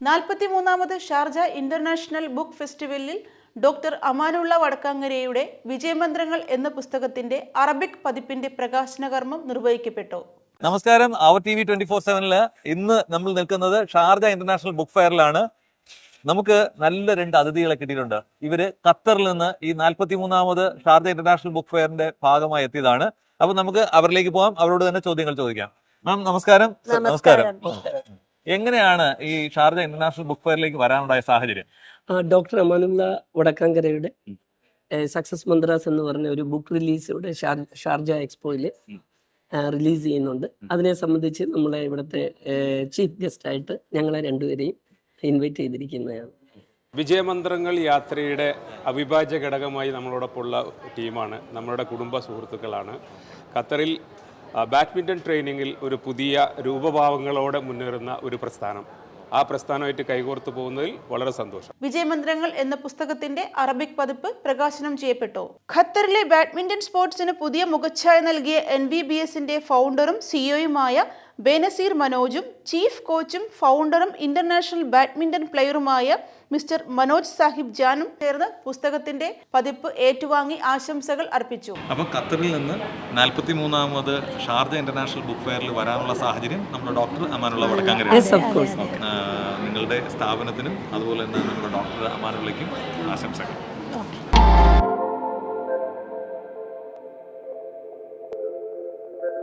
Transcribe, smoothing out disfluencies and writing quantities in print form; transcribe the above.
43ാമത് Sharjah international book ഫെസ്റ്റിവലിൽ doctor Amanullah വടക്കാങ്ങരയുടെ വിജയമന്ത്രങ്ങൾ എന്ന പുസ്തകത്തിന്റെ അറബിക് പതിപ്പിന്റെ പ്രകാശന കർമ്മം നിർവഹിക്കപ്പെട്ടു. നമസ്കാരം. അവർ TV 24/7 ഇന്ന് നമ്മൾ നിൽക്കുന്നത് ഷാർജ ഇന്റർനാഷണൽ ബുക്ക് ഫെയറിലാണ്. നമുക്ക് നല്ല രണ്ട് അതിഥികളെ കിട്ടിയിട്ടുണ്ട്. ഇവര് ഖത്തറിൽ നിന്ന് ഈ 43ാമത് ഷാർജ ഇന്റർനാഷണൽ ബുക്ക് ഫെയറിന്റെ ഭാഗമായി എത്തിയതാണ്. അപ്പൊ നമുക്ക് അവരിലേക്ക് പോകാം, അവരോട് തന്നെ ചോദ്യങ്ങൾ ചോദിക്കാം. മാം നമസ്കാരം. നമസ്കാരം. എങ്ങനെയാണ് ഈ ഷാർജ ഇന്റർനാഷണൽ ബുക്ക് ഫെയറിലേക്ക് വരാനുണ്ടായ സാഹചര്യം? ഡോക്ടർ അമാനുള്ള വടക്കാങ്കരയുടെ സക്സസ് മന്ത്രാസ് എന്ന് പറഞ്ഞ ഒരു ബുക്ക് റിലീസ് ഇവിടെ ഷാർജ എക്സ്പോയിൽ റിലീസ് ചെയ്യുന്നുണ്ട്. അതിനെ സംബന്ധിച്ച് നമ്മളെ ഇവിടുത്തെ ചീഫ് ഗസ്റ്റ് ആയിട്ട് ഞങ്ങളെ രണ്ടുപേരെയും ഇൻവൈറ്റ് ചെയ്തിരിക്കുന്നതാണ്. വിജയമന്ത്രങ്ങൾ യാത്രയുടെ അവിഭാജ്യ ഘടകമായി നമ്മളോടൊപ്പമുള്ള ടീമാണ്, നമ്മളുടെ കുടുംബ സുഹൃത്തുക്കളാണ്. ഖത്തറിൽ ബാഡ്മിൻ്റൺ ട്രെയിനിങ്ങിൽ ഒരു പുതിയ രൂപഭാവങ്ങളോടെ മുന്നേറുന്ന ഒരു പ്രസ്ഥാനം, ആ പ്രസ്ഥാനമായിട്ട് കൈകോർത്തു പോകുന്നതിൽ വളരെ സന്തോഷം. വിജയമന്ത്രങ്ങൾ എന്ന പുസ്തകത്തിന്റെ അറബിക് പതിപ്പ് പ്രകാശനം ചെയ്യപ്പെട്ടു. ഖത്തറിലെ ബാഡ്മിന്റൺ സ്പോർട്സിന് പുതിയ മുഖച്ഛായ നൽകിയ NBBSന്റെ ഫൗണ്ടറും സിഇഒയുമായ ബേനസീർ മനോജും ചീഫ് കോച്ചും ഫൗണ്ടറും ഇന്റർനാഷണൽ ബാഡ്മിന്റൺ പ്ലെയറുമായ മിസ്റ്റർ മനോജ് സാഹിബ് ജാനും ചേർന്ന് പുസ്തകത്തിന്റെ പതിപ്പ് ഏറ്റുവാങ്ങി ആശംസകൾ അർപ്പിച്ചു. അപ്പൊ ഖത്തറിൽ നിന്ന് 43ാമത് ഷാർജ ഇന്റർനാഷണൽ ബുക്ക് ഫെയറിൽ വരാനുള്ള സാഹചര്യം നമ്മുടെ ഡോക്ടർ അമാനുള്ള വടക്കാങ്ങര, നിങ്ങളുടെ സ്ഥാപനത്തിനും അതുപോലെ തന്നെ നമ്മുടെ ഡോക്ടർ അമാനുള്ളയ്ക്കും ആശംസകൾ.